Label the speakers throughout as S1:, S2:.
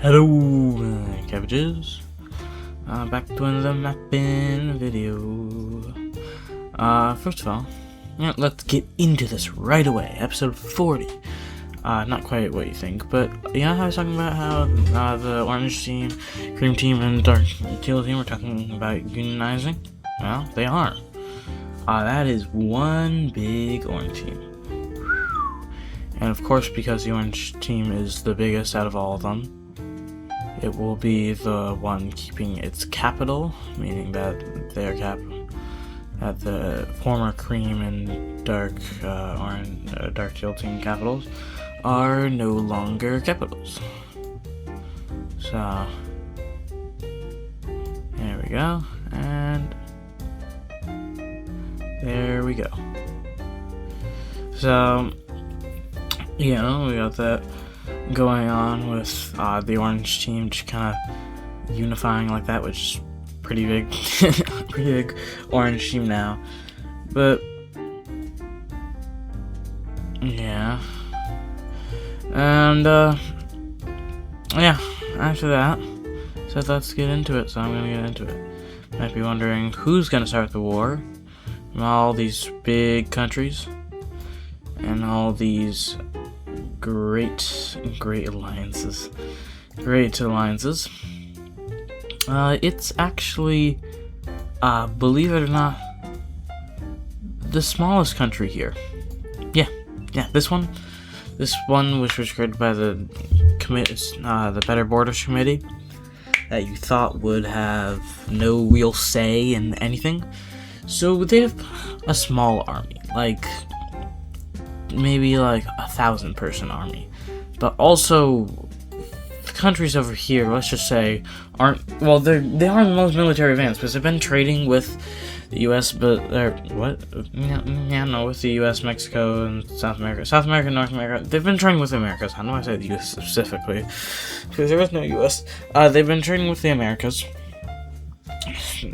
S1: Hello, cabbages. Back to another mapping video. First of all, let's get into this right away. Episode 40. Not quite what you think, but I was talking about how the orange team, cream team, and dark teal team were talking about unionizing. Well, they are. That is one big orange team. And of course, because the orange team is the biggest out of all of them, it will be the one keeping its capital, meaning that their that the former cream and dark orange, dark teal team capitals are no longer capitals. So there we go, and there we go. So we got that going on with the orange team just kind of unifying like that, which is pretty big, pretty big orange team now. But yeah, and after that, so let's get into it. So I'm gonna get into it. Might be wondering who's gonna start the war. All these big countries and all these great alliances. It's actually, believe it or not, the smallest country here. Yeah, this one, which was created by the Better Borders Committee, that you thought would have no real say in anything. So they have a small army, like maybe like 1,000-person army, but also the countries over here, let's just say, aren't, well, they aren't the most military advanced because they've been trading with the U.S., but they're with the U.S., Mexico, and South America, North America. They've been trading with the Americas. How do I say the U.S. specifically? Because there is no U.S. They've been trading with the Americas,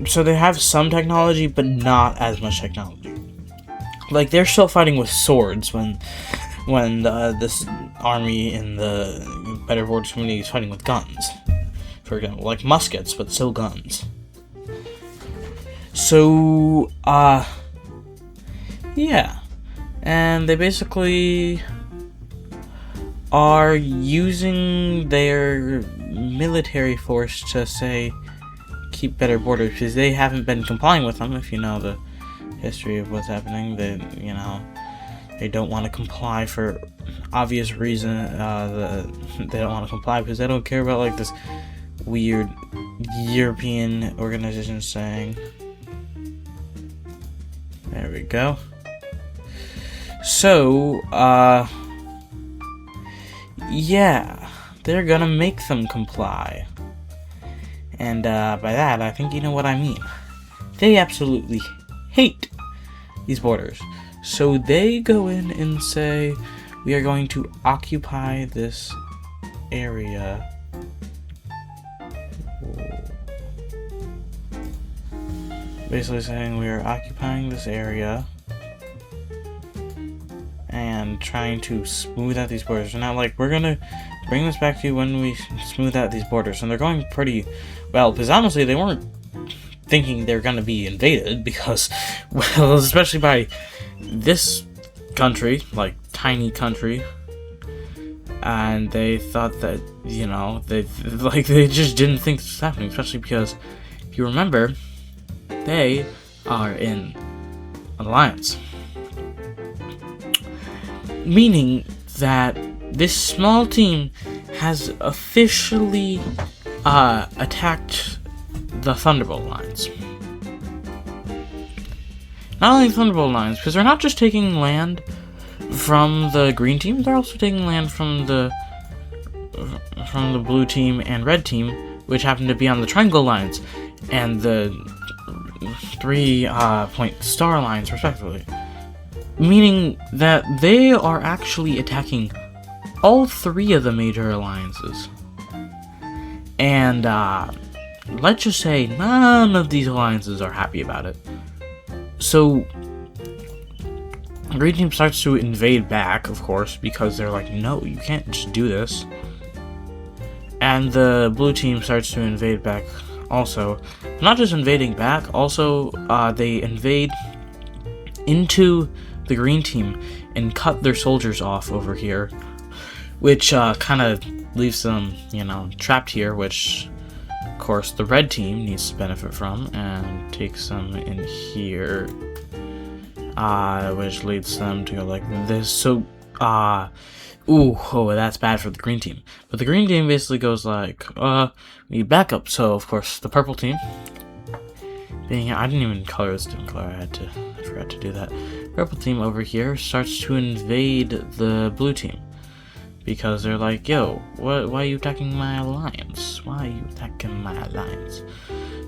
S1: so they have some technology, but not as much technology. Like, they're still fighting with swords when this army in the Better Borders community is fighting with guns. For example, like muskets, but still guns. So, yeah. And they basically are using their military force to, say, keep better borders, because they haven't been complying with them, if you know the history of what's happening. They don't want to comply for obvious reason. They don't want to comply because they don't care about like this weird European organization saying. There we go. So yeah, they're gonna make them comply, and by that I think you know what I mean. They absolutely hate these borders. So they go in and say, we are going to occupy this area. Basically saying we are occupying this area and trying to smooth out these borders. And now, like, we're gonna bring this back to you when we smooth out these borders. And they're going pretty well, because honestly they weren't thinking they're gonna be invaded, because, well, especially by this country, like tiny country, and they thought that, they just didn't think this was happening, especially because if you remember, they are in an alliance, meaning that this small team has officially attacked the Thunderbolt lines. Not only Thunderbolt lines, because they're not just taking land from the green team, they're also taking land from the blue team and red team, which happen to be on the triangle lines and the 3-point star lines, respectively. Meaning that they are actually attacking all 3 of the major alliances. And let's just say none of these alliances are happy about it. So Green Team starts to invade back, of course, because they're like, no, you can't just do this. And the blue team starts to invade back also. Not just invading back, also they invade into the green team and cut their soldiers off over here, which kind of leaves them, you know, trapped here, which of course the red team needs to benefit from, and takes them in here, which leads them to go like this. So that's bad for the green team. But the green team basically goes like, we need backup. So of course the purple team, I didn't even color this different color. I forgot to do that. Purple team over here starts to invade the blue team because they're like, yo, why are you attacking my alliance? Why are you attacking my alliance?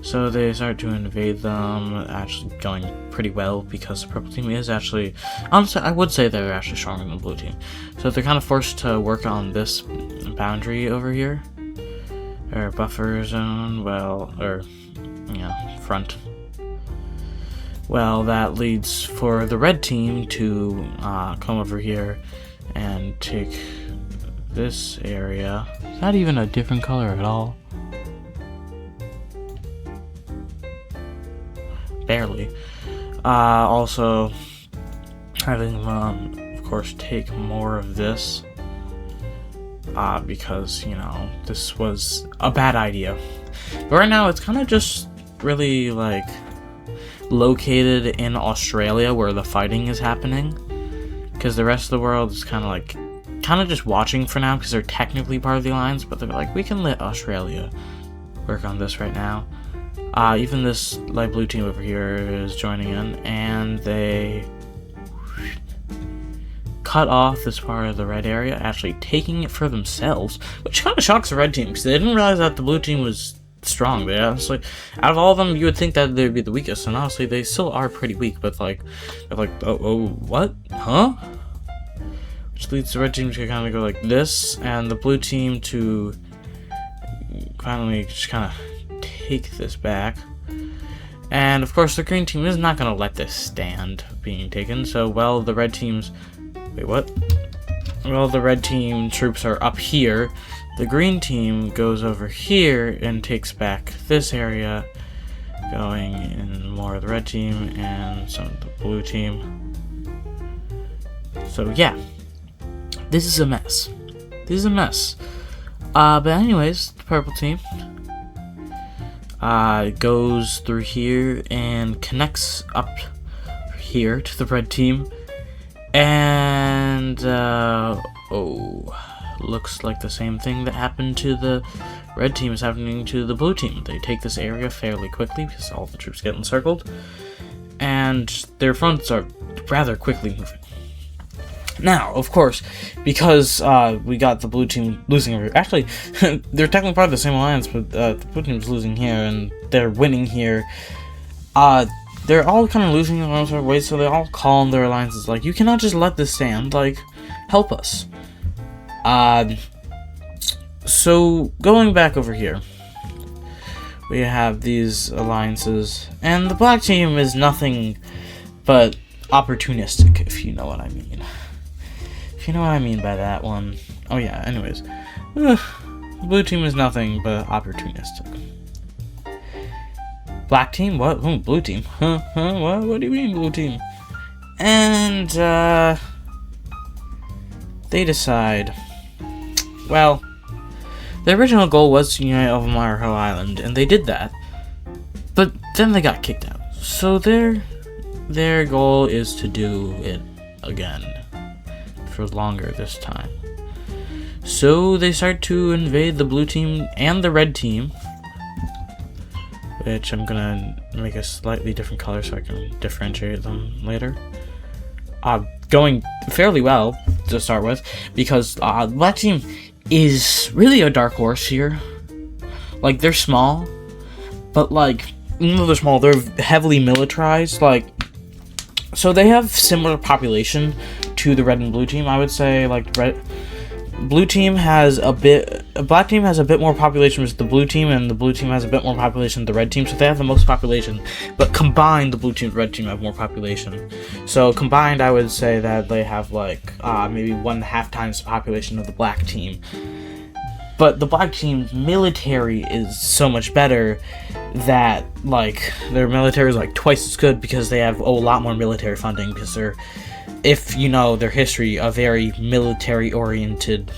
S1: So they start to invade them, actually going pretty well because the purple team is actually, honestly, I would say they're actually stronger than the blue team. So they're kind of forced to work on this boundary over here, or buffer zone, front. Well, that leads for the red team to come over here and take this area. Is that even a different color at all? Barely. Also, having them, of course, take more of this because, you know, this was a bad idea. But right now, it's kind of just really, like, located in Australia where the fighting is happening, because the rest of the world is kind of just watching for now because they're technically part of the alliance, but they're like, we can let Australia work on this right now. Even this light blue team over here is joining in, and they cut off this part of the red area, actually taking it for themselves, which kind of shocks the red team because they didn't realize that the blue team was strong. They honestly, out of all of them, you would think that they'd be the weakest, and honestly, they still are pretty weak. But like, they're like, oh, what, huh? Which leads the red team to kind of go like this, and the blue team to finally just kind of take this back. And of course, the green team is not going to let this stand being taken. So, well, the red team's, wait, what? Well, the red team troops are up here. The green team goes over here and takes back this area, going in more of the red team and some of the blue team. So yeah, this is a mess. This is a mess. But anyways, the purple team goes through here and connects up here to the red team, and looks like the same thing that happened to the red team is happening to the blue team. They take this area fairly quickly because all the troops get encircled, and their fronts are rather quickly moving. Now, of course, because we got the blue team losing over here. Actually, they're technically part of the same alliance, but the blue team's losing here, and they're winning here. They're all kind of losing in their own ways, so they all call on their alliances like, you cannot just let this stand, like, help us. So, going back over here, we have these alliances, and the black team is nothing but opportunistic, if you know what I mean. If you know what I mean by that one. Oh yeah, anyways. The blue team is nothing but opportunistic. Black team? What? Oh, blue team. Huh? What do you mean, blue team? And, they decide, well, the original goal was to unite Albemarle Island, and they did that. But then they got kicked out. So their goal is to do it again. For longer this time. So they start to invade the blue team and the red team, which I'm gonna make a slightly different color so I can differentiate them later. Going fairly well to start with, because the black team is really a dark horse here. Like, they're small, but like, even though they're small, they're heavily militarized. Like, so they have similar population to the red and blue team. I would say, like, blue team has black team has a bit more population with the blue team, and the blue team has a bit more population than the red team, so they have the most population, but combined the blue team and red team have more population. So combined, I would say that they have like maybe 1.5 times the population of the black team. But the black team's military is so much better that, like, their military is, like, twice as good because they have a lot more military funding because they're, if you know their history, a very military-oriented,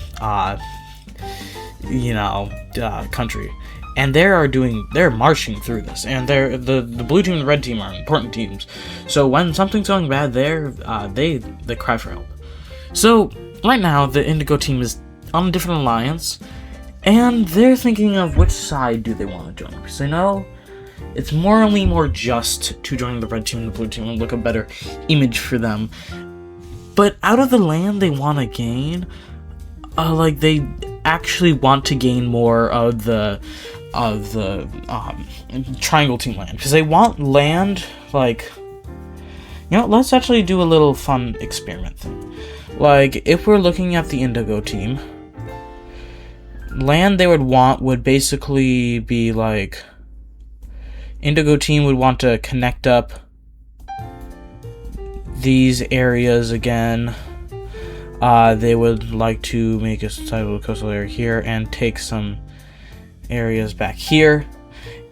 S1: country. And they're marching through this, and the blue team and the red team are important teams. So when something's going bad there, they cry for help. So right now, the Indigo team is on a different alliance, and they're thinking of which side do they want to join, because they know it's morally more just to join the red team and the blue team and look a better image for them. But out of the land they want to gain, they actually want to gain more of the triangle team land, because they want land, let's actually do a little fun experiment thing. Like, if we're looking at the Indigo team, land they would want would basically be like, Indigo team would want to connect up these areas again. They would like to make a sizable coastal area here and take some areas back here.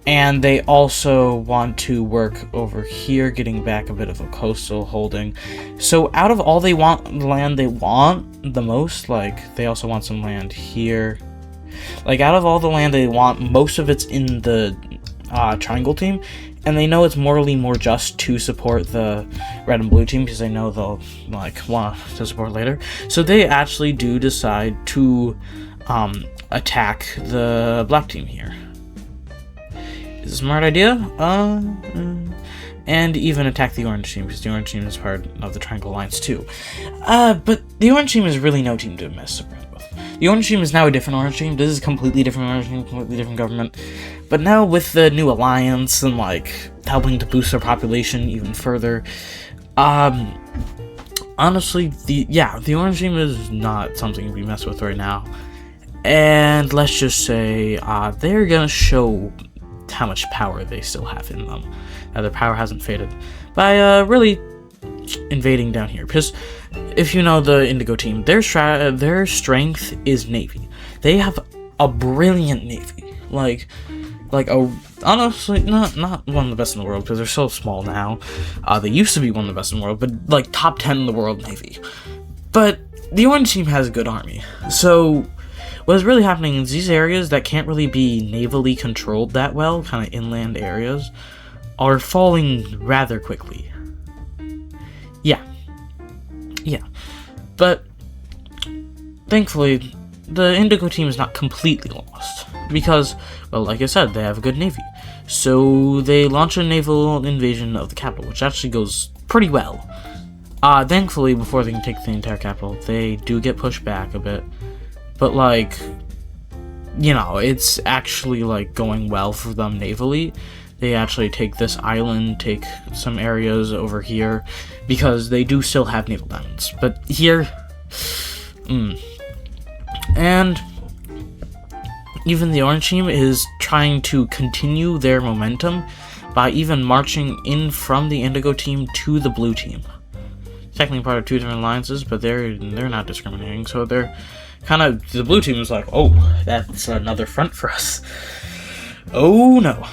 S1: And they also want to work over here, getting back a bit of a coastal holding. So out of all the land they want the most, they also want some land here. Out of all the land they want, most of it's in the triangle team. And they know it's morally more just to support the red and blue team because they know they'll want to support later. So they actually do decide to attack the black team here. It's a smart idea. And even attack the orange team because the orange team is part of the triangle alliance too. But the orange team is really no team to mess around with. The orange team is now a different orange team. This is a completely different orange team, completely different government. But now with the new alliance and helping to boost their population even further, honestly, the orange team is not something we mess with right now. And let's just say they're gonna show how much power they still have in them. Their power hasn't faded by really invading down here. Because if you know the Indigo team, their strength is Navy. They have a brilliant Navy. Honestly, not one of the best in the world because they're so small now. They used to be one of the best in the world, but top 10 in the world Navy. But the orange team has a good army. So what is really happening is these areas that can't really be navally controlled that well, kind of inland areas, are falling rather quickly. Yeah. But thankfully, the Indigo team is not completely lost. Because, well, like I said, they have a good navy. So they launch a naval invasion of the capital, which actually goes pretty well. Thankfully, before they can take the entire capital, they do get pushed back a bit. But, it's actually, going well for them navally. They actually take this island, take some areas over here, because they do still have naval diamonds. But here, and even the orange team is trying to continue their momentum by even marching in from the Indigo team to the blue team. Technically part of two different alliances, but they're not discriminating, so they're the blue team is like, oh, that's another front for us. Oh no.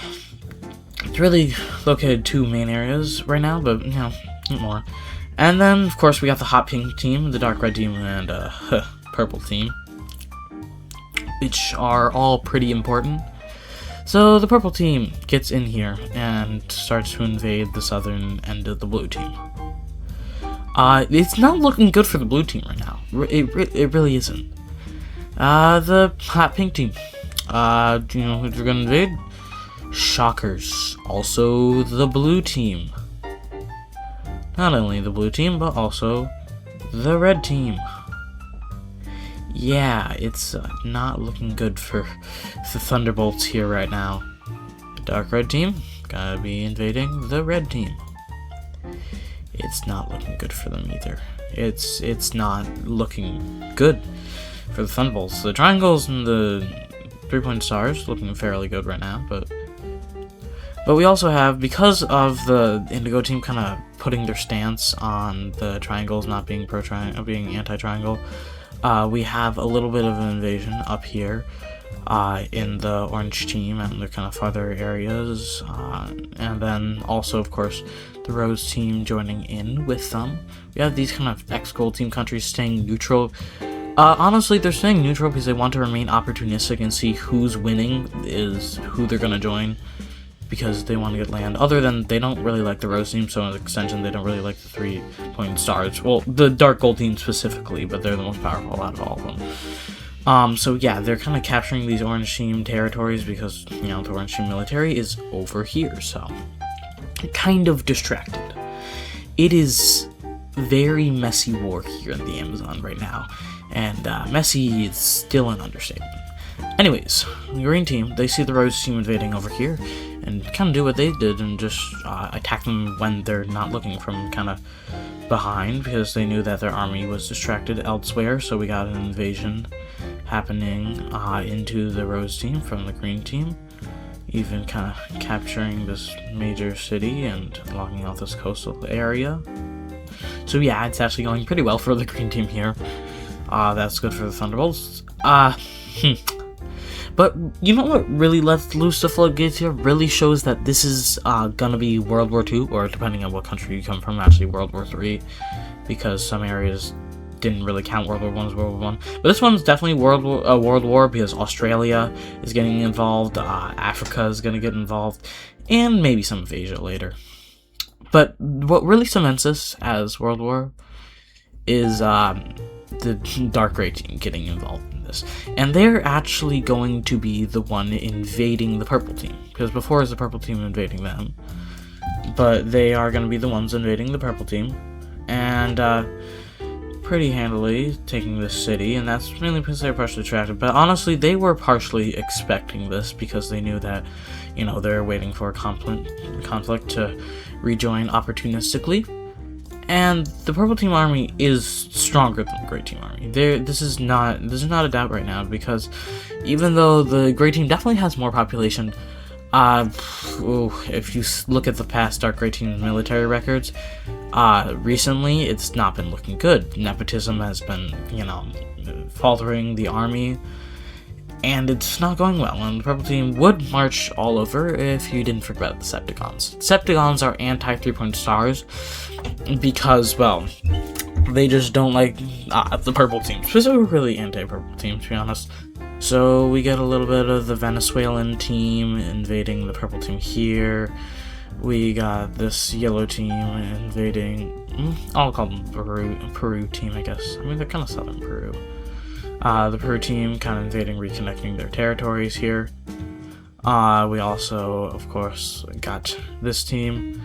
S1: It's really located two main areas right now, but more. And then of course we got the hot pink team, the dark red team, and purple team, which are all pretty important. So the purple team gets in here and starts to invade the southern end of the blue team. It's not looking good for the blue team right now. It really isn't. The hot pink team. Do you know who they're gonna invade? Shockers. Also the blue team. Not only the blue team, but also the red team. Yeah, it's not looking good for the Thunderbolts here right now. The dark red team gotta be invading the red team. It's not looking good for them either. It's not looking good for the Thunderbolts. The triangles and the 3-point stars looking fairly good right now, but we also have, because of the Indigo team kind of putting their stance on the triangles not being being anti-triangle, We have a little bit of an invasion up here in the orange team and the kind of farther areas, and then also, of course, the rose team joining in with them. We have these kind of ex-gold team countries staying neutral. Honestly, they're staying neutral because they want to remain opportunistic and see who's winning is who they're going to join, because they want to get land. Other than they don't really like the rose team, so as an extension, they don't really like the 3-point stars. Well, the dark gold team specifically, but they're the most powerful out of all of them. So yeah, they're kind of capturing these orange team territories because, you know, the orange team military is over here, so kind of distracted. It is very messy war here in the Amazon right now, and messy is still an understatement. Anyways, the green team, they see the rose team invading over here and kind of do what they did and just attack them when they're not looking, from kind of behind, because they knew that their army was distracted elsewhere. So we got an invasion happening into the rose team from the green team, even kind of capturing this major city and locking off this coastal area. So yeah, it's actually going pretty well for the green team here. That's good for the Thunderbolts. But you know what really lets loose the floodgates here? Really shows that this is gonna be World War II, or depending on what country you come from, actually World War III, because some areas didn't really count World War I as World War I. But this one's definitely World War because Australia is getting involved, Africa is gonna get involved, and maybe some of Asia later. But what really cements this as World War is the Dark Grey team getting involved in this. And they're actually going to be the one invading the purple team, because before it was the purple team invading them. But they are going to be the ones invading the purple team, and pretty handily taking this city, and that's mainly because they're partially attracted. But honestly, they were partially expecting this because they knew that, you know, they're waiting for a conflict to rejoin opportunistically. And the purple team army is stronger than the gray team army. This is not a doubt right now, because even though the gray team definitely has more population, if you look at the past dark gray team military records, recently it's not been looking good. Nepotism has been, you know, faltering the army, and it's not going well. And the purple team would march all over if you didn't forget about the Septicons. Septicons are anti-3-point stars because, well, they just don't like the purple team. Specifically anti-purple team, to be honest. So we get a little bit of the Venezuelan team invading the purple team here. We got this yellow team invading, I'll call them Peru team, I guess. I mean, they're kind of southern Peru. The Peru team kind of invading, reconnecting their territories here. We also, of course, got this team,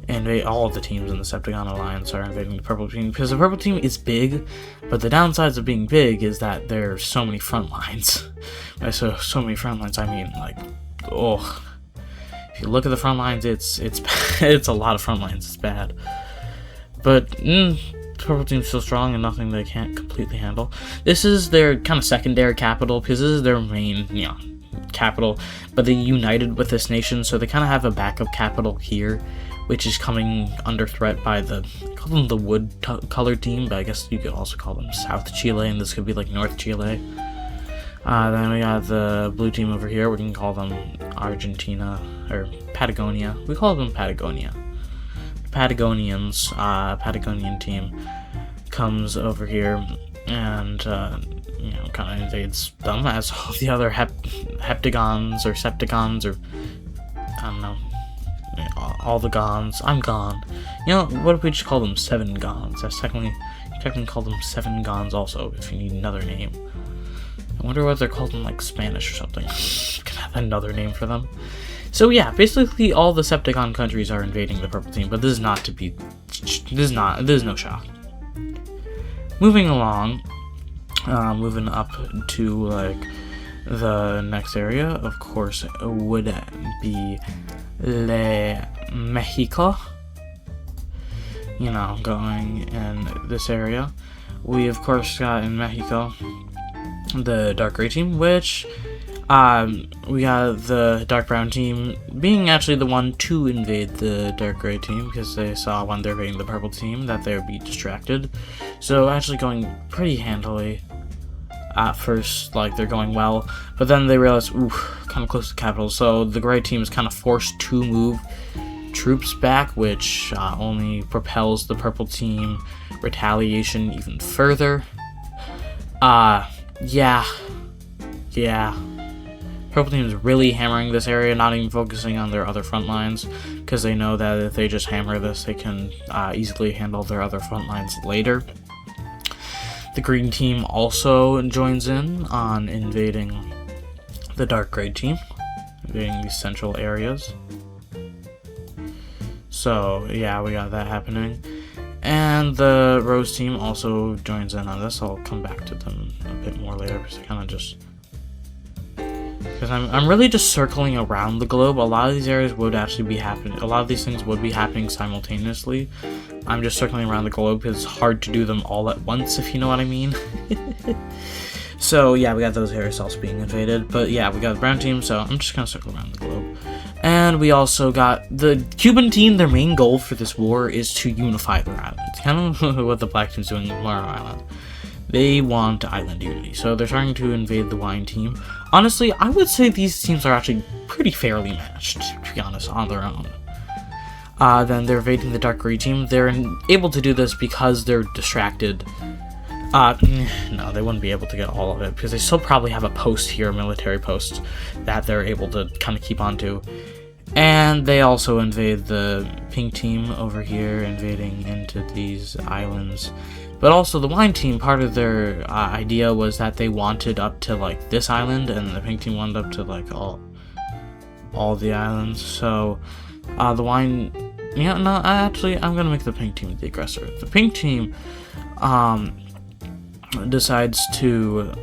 S1: and all of the teams in the Septicon Alliance are invading the purple team, because the purple team is big, but the downsides of being big is that there's so many front lines. So many front lines, I mean, like, oh, if you look at the front lines, it's it's a lot of front lines. It's bad, but the purple team's still strong and nothing they can't completely handle. This is their kind of secondary capital, because this is their main, you know, capital, but they united with this nation, so they kind of have a backup capital here, which is coming under threat by the, I call them the wood color team, but I guess you could also call them South Chile, and this could be like North Chile. Then we got the blue team over here. We can call them Argentina, or Patagonia. We call them Patagonia. Patagonian team comes over here and, you know, kind of invades them, as all the other heptagons or septicons, or, I don't know, all the gons. I'm gone. You know, what if we just call them 7 gons? That's technically call them 7 gons also, if you need another name. I wonder what they're called in, like, Spanish or something. Can have another name for them. So yeah, basically all the Septicon countries are invading the purple team, but this is no shock. Moving along, moving up to, like, the next area, of course, would be Mexico. You know, going in this area. We, of course, got in Mexico the dark gray team, which we got the dark brown team being actually the one to invade the dark gray team, because they saw when they're invading the purple team that they would be distracted. So actually going pretty handily At first, like, they're going well, but then they realize, ooh, kind of close to the capital, so the gray team is kind of forced to move troops back, which only propels the purple team retaliation even further. Yeah. Purple team is really hammering this area, not even focusing on their other front lines, because they know that if they just hammer this, they can easily handle their other front lines later. The green team also joins in on invading the dark gray team, invading these central areas. So, yeah, we got that happening. And the rose team also joins in on this. I'll come back to them a bit more later, because I kind of just... Because I'm really just circling around the globe. A lot of these areas would actually be happening. A lot of these things would be happening simultaneously. I'm just circling around the globe because it's hard to do them all at once, if you know what I mean. So, yeah, we got those areas also being invaded. But, yeah, we got the brown team, so I'm just going to circle around the globe. And we also got the Cuban team. Their main goal for this war is to unify their island. It's kind of what the black team's doing in Mara Island. They want island unity, so they're trying to invade the wine team. Honestly, I would say these teams are actually pretty fairly matched, to be honest, on their own. Then they're invading the dark gray team. They're able to do this because they're distracted. No, they wouldn't be able to get all of it, because they still probably have a post here, a military post, that they're able to kind of keep onto. And they also invade the pink team over here, invading into these islands. But also the wine team, part of their idea was that they wanted up to, like, this island, and the pink team wanted up to, like, all the islands. So, the wine... Yeah, no, actually, I'm gonna make the pink team the aggressor. The pink team, decides to,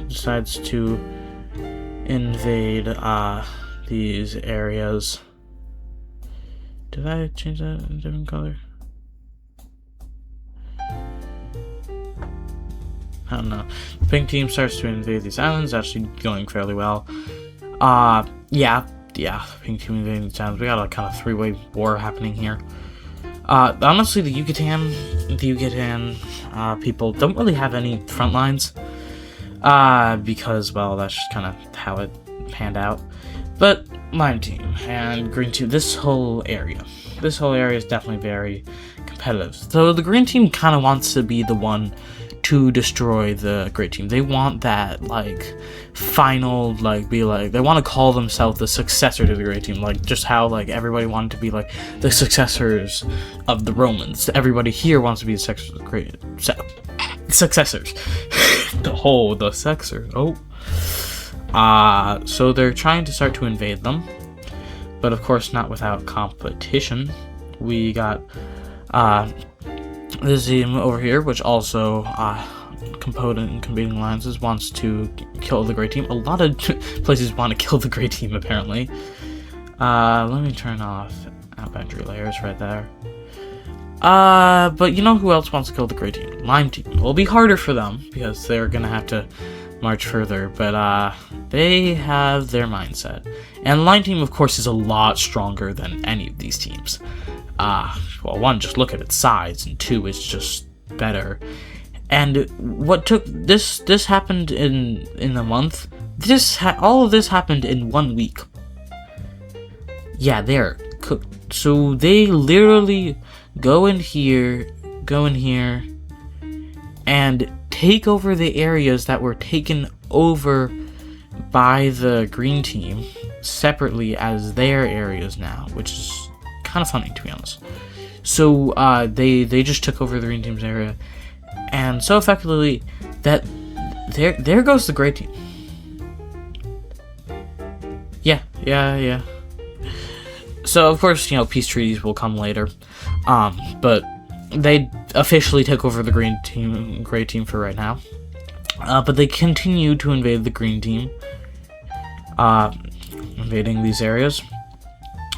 S1: decides to invade, these areas. Did I change that in a different color? I don't know. The pink team starts to invade these islands, actually going fairly well. Yeah, pink team invading these islands. We got a kind of three-way war happening here. Honestly, the Yucatan people don't really have any front lines. Because, well, that's just kind of how it panned out. But lime team and green team, this whole area is definitely very competitive. So the green team kind of wants to be the one to destroy the gray team. They want that, like, final, like, they want to call themselves the successor to the gray team, like, just how, like, everybody wanted to be, like, the successors of the Romans. Everybody here wants to be the successors of the great successors. The successors. So they're trying to start to invade them, but of course not without competition. We got this team over here, which also component and competing alliances wants to kill the gray team. A lot of places want to kill the gray team, apparently. Let me turn off boundary layers right there. But you know who else wants to kill the gray team? Lime team. It'll be harder for them because they're gonna have to march further, but they have their mindset. And lime team, of course, is a lot stronger than any of these teams. Well, one, just look at its size, and two, it's just better. And what took this happened in a month. All of this happened in 1 week. Yeah, they're cooked. So they literally go in here, and take over the areas that were taken over by the green team separately as their areas now, which is kind of funny, to be honest. So they just took over the green team's area, and so effectively that there goes the gray team. Yeah. So of course, you know, peace treaties will come later, but they officially took over the gray team for right now. But they continue to invade the green team, invading these areas.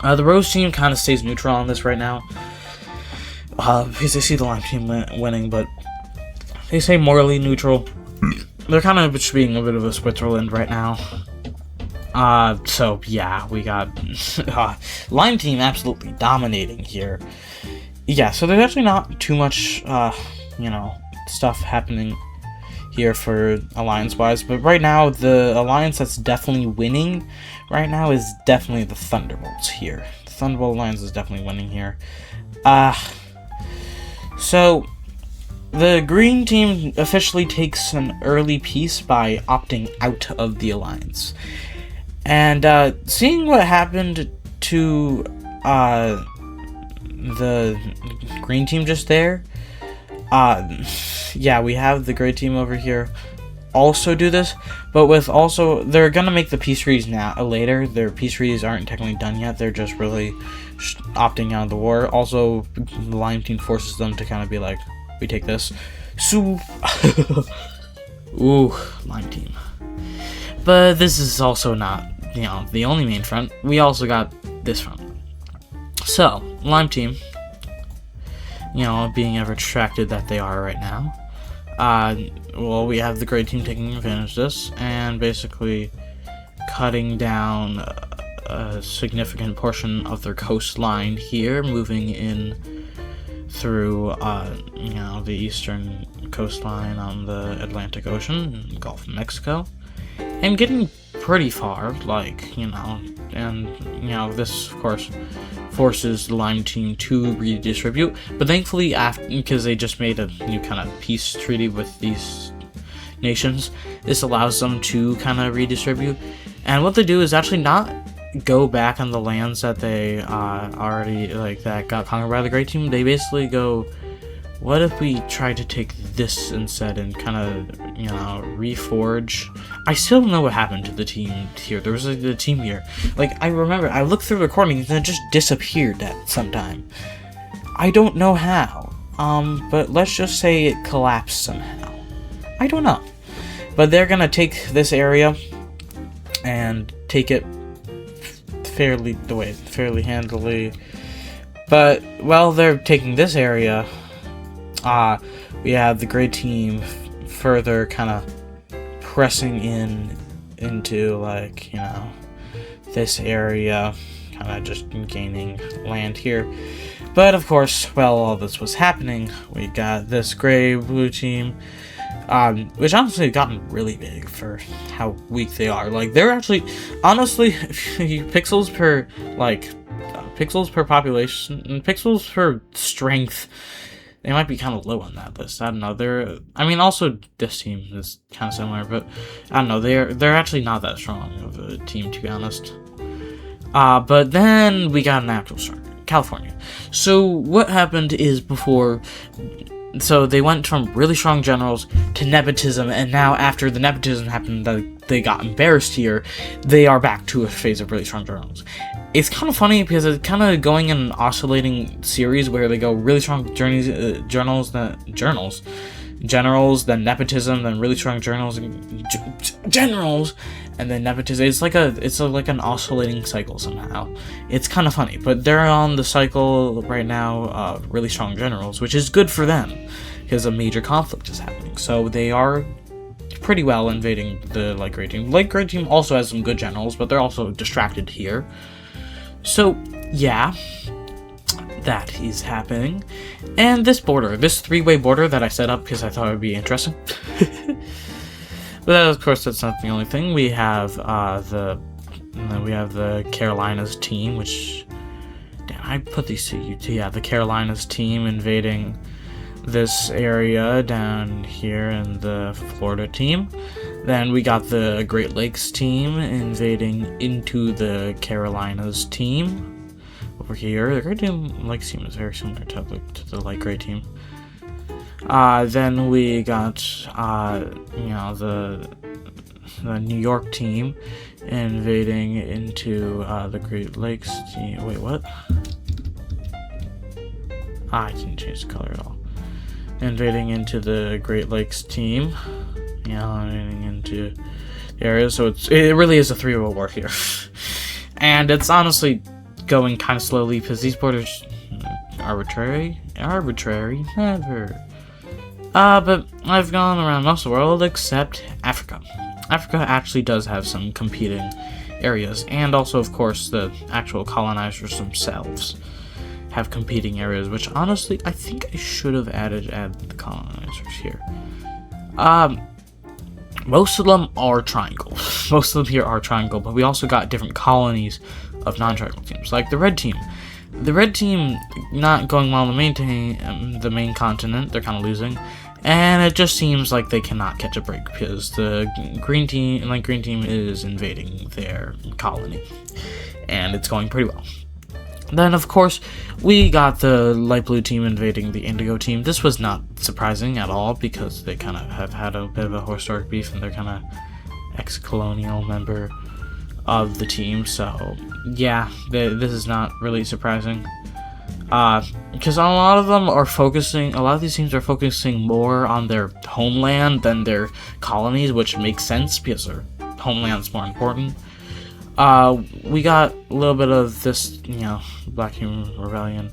S1: The rose team kind of stays neutral on this right now, because they see the lime team winning, but they stay morally neutral. They're kind of just being a bit of a Switzerland right now. So yeah, we got lime team absolutely dominating here. yeah, so there's actually not too much, you know, stuff happening here for alliance-wise, but right now, the alliance that's definitely winning right now is definitely the Thunderbolts here. The Thunderbolt Alliance is definitely winning here. So, the green team officially takes an early piece by opting out of the alliance. And, seeing what happened to, the green team just there, yeah, we have the gray team over here also do this, but with also, they're gonna make the peace treaties now, later. Their peace treaties aren't technically done yet, they're just really opting out of the war. Also, the Lime team forces them to kind of be like, we take this. So, ooh, Lime team. But this is also not, you know, the only main front. We also got this front. So, Lime team, you know, being ever distracted that they are right now. Well, we have the gray team taking advantage of this and basically cutting down a significant portion of their coastline here, moving in through, you know, the eastern coastline on the Atlantic Ocean, Gulf of Mexico, and getting pretty far, like, you know, and, you know, this, of course, forces the Lime team to redistribute, but thankfully, after, because they just made a new kind of peace treaty with these nations, this allows them to kind of redistribute, and what they do is actually not go back on the lands that they already, like, that got conquered by the Great Team. They basically go, what if we try to take this instead and kind of, you know, reforge? I still don't know what happened to the team here. There was a team here. Like, I remember, I looked through the recordings and it just disappeared at some time. I don't know how. But let's just say it collapsed somehow. I don't know. But they're gonna take this area and take it fairly handily. But while they're taking this area, we have the gray team further kind of pressing into, like, you know, this area, kind of just gaining land here. But of course, while all this was happening, we got this gray-blue team, which honestly have gotten really big for how weak they are. Like, they're actually, honestly, pixels per, like, pixels per population, and pixels per strength, they might be kind of low on that list. I don't know. I mean, also this team is kind of similar, but I don't know. They're actually not that strong of a team, to be honest. But then we got an actual strong California. So what happened is so they went from really strong generals to nepotism, and now after the nepotism happened, they got embarrassed here, they are back to a phase of really strong generals. It's kind of funny because it's kind of going in an oscillating series where they go really strong generals, then nepotism, then really strong generals, and then nepotism. It's like an oscillating cycle somehow. It's kind of funny, but they're on the cycle right now of really strong generals, which is good for them because a major conflict is happening. So they are pretty well invading the light gray team. Light gray team also has some good generals, but they're also distracted here. So, yeah, that is happening. And this border, this three-way border that I set up because I thought it would be interesting. But of course, that's not the only thing. We have the Carolinas team, which, damn, I put these two. Yeah, the Carolinas team invading this area down here, and the Florida team. Then we got the Great Lakes team invading into the Carolinas team over here. The Great Lakes team is very similar to the light gray team. Then we got you know, the New York team invading into the Great Lakes team. Wait, what? I didn't change the color at all. Invading into the Great Lakes team. Yeah, invading into the area. So it really is a three-way war here. And it's honestly going kind of slowly because these borders arbitrary, never. But I've gone around most of the world except Africa. Africa actually does have some competing areas, and also, of course, the actual colonizers themselves have competing areas, which honestly I think I should have added the colonizers here. Most of them are triangle. Most of them here are triangle, but we also got different colonies of non-triangle teams, like the red team. The red team not going well in the main continent. They're kind of losing, and it just seems like they cannot catch a break because the green team is invading their colony, and it's going pretty well. Then, of course, we got the light blue team invading the indigo team. This was not surprising at all because they kind of have had a bit of a historic beef, and they're kind of ex-colonial member of the team. So, yeah, this is not really surprising. Because a lot of these teams are focusing more on their homeland than their colonies, which makes sense because their homeland's more important. We got a little bit of this, Black Human Rebellion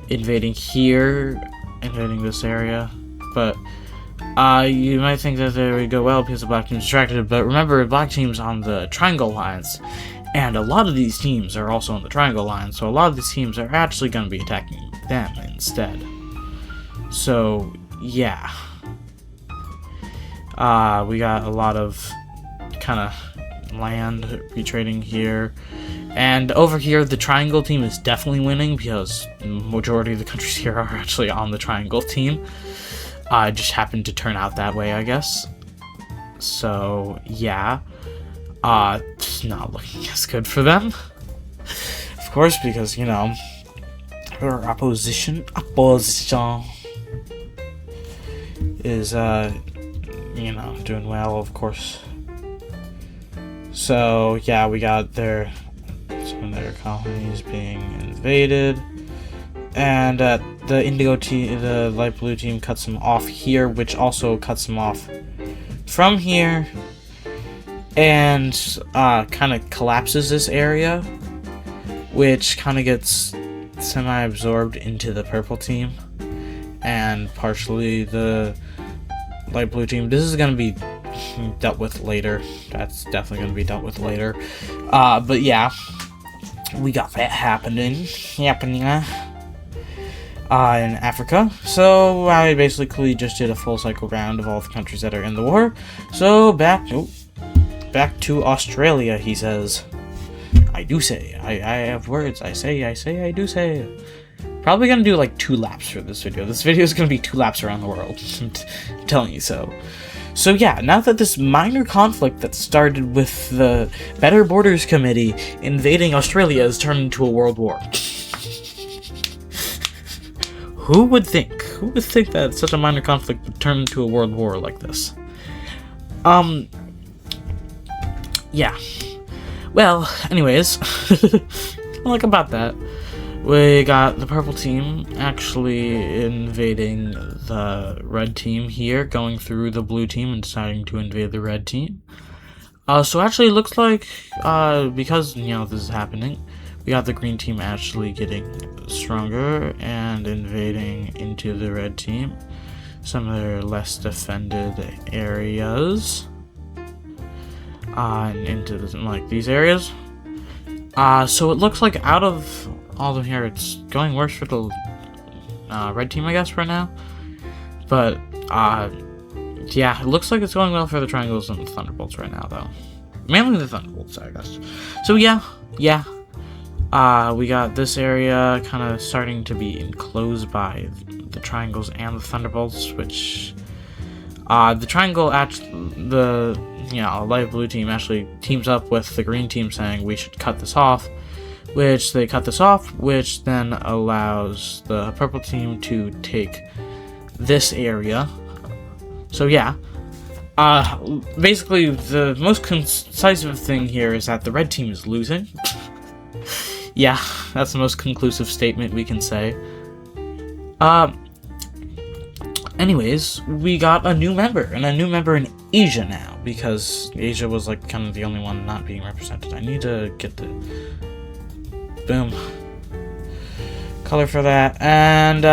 S1: invading this area, but you might think that they would go well because the Black team's distracted, but remember, Black team's on the Triangle Lines, and a lot of these teams are also on the Triangle Lines, so a lot of these teams are actually going to be attacking them instead. So, yeah. We got a lot of kind of land retrading here, and over here the triangle team is definitely winning because the majority of the countries here are actually on the triangle team. It just happened to turn out that way, I guess. So yeah, it's not looking as good for them, of course, because our opposition is doing well, of course. So yeah, we got some of their colonies being invaded, and the light blue team cuts them off here, which also cuts them off from here, and kind of collapses this area, which kind of gets semi-absorbed into the purple team and partially the light blue team. This is going to be dealt with later. That's definitely going to be dealt with later. But yeah, we got that happening in Africa. So I basically just did a full cycle round of all the countries that are in the war. So back to Australia, he says. I do say. I have words. I say, I do say. Probably gonna do like 2 laps for this video. This video is gonna be 2 laps around the world. I'm telling you so. So yeah, now that this minor conflict that started with the Better Borders Committee invading Australia has turned into a world war. Who would think? Who would think that such a minor conflict would turn into a world war like this? Yeah. Well, anyways, like about that, we got the purple team actually invading the red team here, going through the blue team and deciding to invade the red team. So actually it looks like, because, this is happening, we got the green team actually getting stronger and invading into the red team, some of their less defended areas. And into these areas. So it looks like out of all of them here, it's going worse for the red team, I guess, right now. But yeah, it looks like it's going well for the triangles and the thunderbolts right now, though. Mainly the thunderbolts, I guess. So yeah. We got this area kind of starting to be enclosed by the triangles and the thunderbolts, which the triangle light blue team actually teams up with the green team saying we should cut this off, which they cut this off, which then allows the purple team to take this area. So yeah, basically the most concisive thing here is that the red team is losing. Yeah, that's the most conclusive statement we can say. Anyways, we got a new member, and a new member in Asia now, because Asia was like kind of the only one not being represented. I need to get the boom color for that, and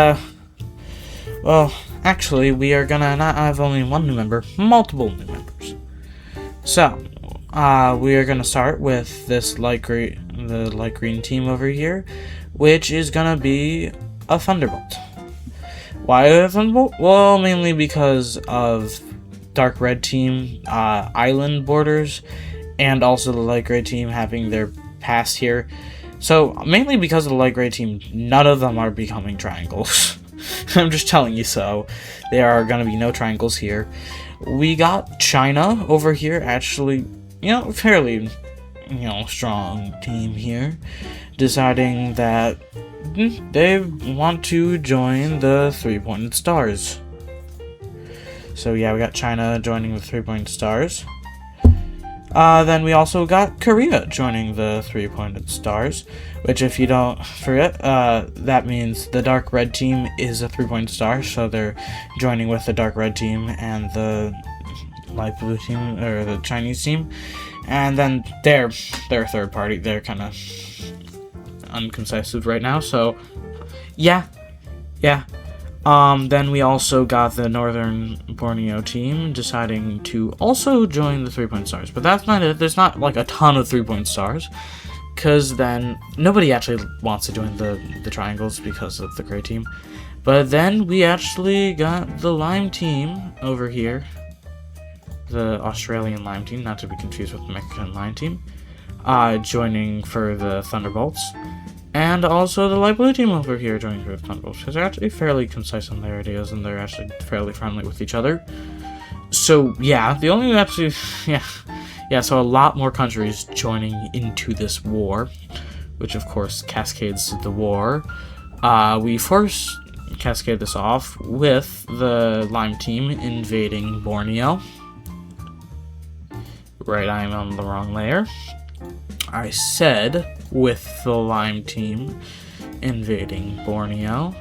S1: well, actually, we are gonna not have only one new member, multiple new members. So, we are gonna start with this the light green team over here, which is gonna be a Thunderbolt. Why a Thunderbolt? Well, mainly because of Dark Red Team island borders, and also the Light Gray Team having their past here. So, mainly because of the Light Gray Team, none of them are becoming triangles. I'm just telling you so. There are gonna be no triangles here. We got China over here, actually, fairly, strong team here, deciding that they want to join the Three-Pointed Stars. So yeah, we got China joining the Three-Pointed Stars. Then we also got Korea joining the Three-Pointed Stars, which, if you don't forget, that means the Dark Red Team is a Three-Pointed Star, so they're joining with the Dark Red Team and the Light Blue Team, or the Chinese team. And then they're third party. They're kind of unconcisive right now, so yeah. Then we also got the Northern Borneo team deciding to also join the Three-Point Stars, but that's not it. There's not like a ton of Three-Point Stars, because then nobody actually wants to join the triangles because of the Gray team. But then we actually got the Lime team over here, the Australian Lime team, not to be confused with the Mexican Lime team, joining for the Thunderbolts. And also the Light Blue team over here joining for the Thunderbolts, because they're actually fairly concise on their ideas, and they're actually fairly friendly with each other. So yeah, the only actually, so a lot more countries joining into this war, which of course cascades the war. We first cascade this off with the Lime team invading Borneo. Right, I am on the wrong layer. I said with the Lime team invading Borneo,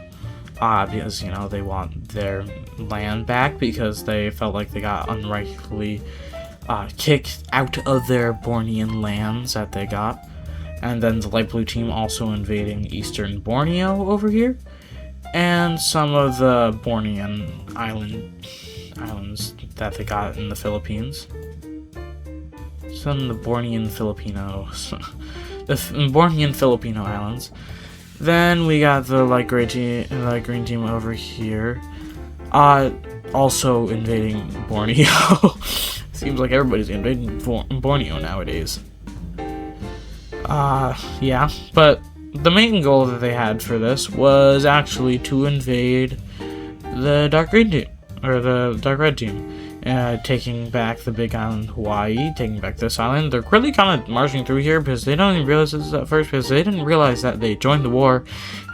S1: because, they want their land back because they felt like they got unrightfully kicked out of their Bornean lands that they got. And then the Light Blue team also invading eastern Borneo over here, and some of the Bornean islands that they got in the Philippines. Some of the Bornean Filipinos. The Bornean Filipino islands. Then we got the Light Green team over here, also invading Borneo. Seems like everybody's invading Borneo nowadays. Yeah, but the main goal that they had for this was actually to invade the Dark Green team, or the Dark Red team. Taking back the big island Hawaii, taking back this island. They're really kind of marching through here because they don't even realize this at first, because they didn't realize that they joined the war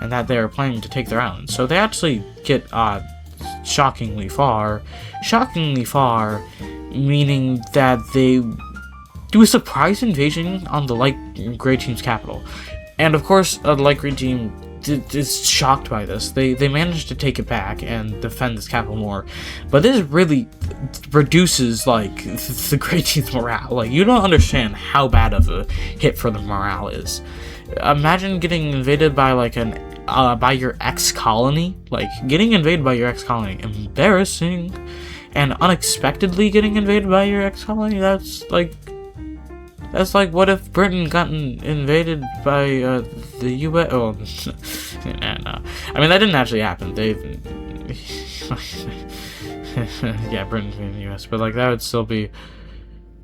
S1: and that they were planning to take their island. So they actually get shockingly far, meaning that they do a surprise invasion on the Light Gray team's capital. And of course, the Light Green team is shocked by this. They managed to take it back and defend this capital more, but this really reduces the Gray team's morale. Like, you don't understand how bad of a hit for the morale is. Imagine getting invaded by by your ex-colony. Like, getting invaded by your ex-colony, embarrassing, and unexpectedly getting invaded by your ex-colony. That's like what if Britain got invaded by the U.S. Oh, no. I mean, that didn't actually happen. Yeah, Britain invaded the U.S., but that would still be,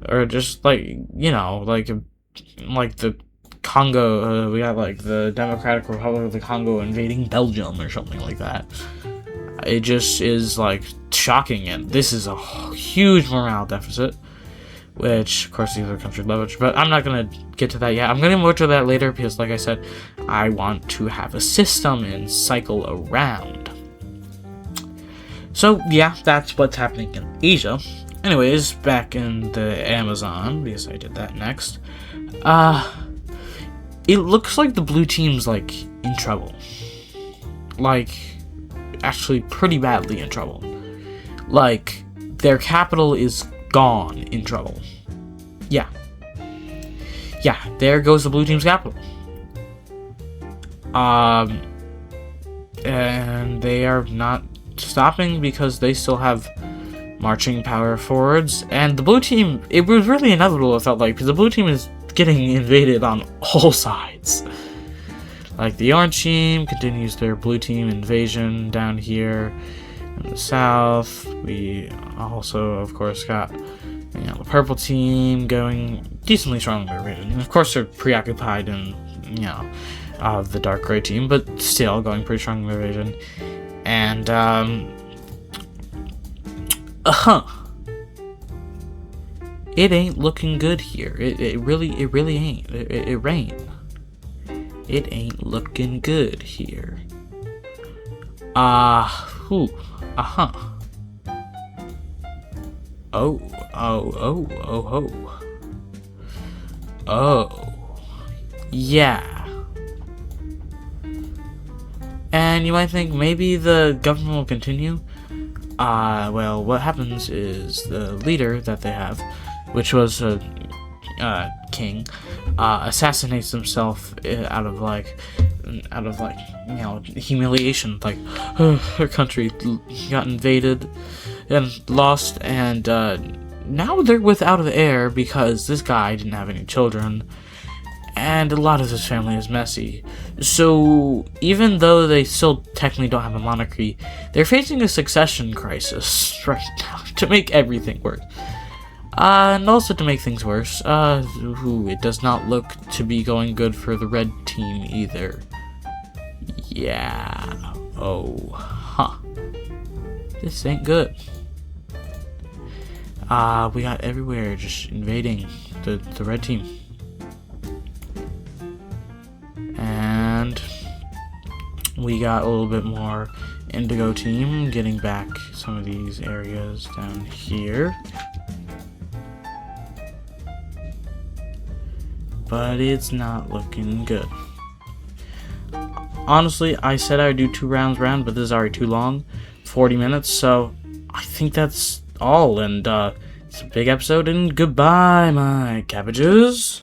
S1: or just like the Congo. We got the Democratic Republic of the Congo invading Belgium or something like that. It just is shocking, and this is a huge morale deficit. Which, of course, these are country leverage, but I'm not going to get to that yet. I'm going to more to that later because, like I said, I want to have a system and cycle around. So, yeah, that's what's happening in Asia. Anyways, back in the Amazon, because I did that next, it looks like the blue team's, in trouble. Actually pretty badly in trouble. Their capital is gone in trouble. Yeah, there goes the blue team's capital. And they are not stopping because they still have marching power forwards. And the blue team, it was really inevitable, it felt like, because the blue team is getting invaded on all sides. Like the orange team continues their blue team invasion down here in the south. We also, of course, got the purple team going decently strong in their invasion. And of course, they're preoccupied in the dark gray team, but still going pretty strong in their invasion. And it ain't looking good here. It really ain't. It ain't. It ain't looking good here. Oh, yeah. And you might think maybe the government will continue. Well, what happens is the leader that they have, which was a king, assassinates himself out of humiliation. Like, her country got invaded and lost, and now they're without heir because this guy didn't have any children, and a lot of his family is messy. So even though they still technically don't have a monarchy, they're facing a succession crisis right now to make everything worse. And also to make things worse, it does not look to be going good for the red team either. Yeah. This ain't good. We got everywhere just invading the red team. And we got a little bit more indigo team getting back some of these areas down here. But it's not looking good. Honestly, I said I would do 2 rounds round, but this is already too long, 40 minutes, so I think that's all, and it's a big episode, and goodbye, my cabbages.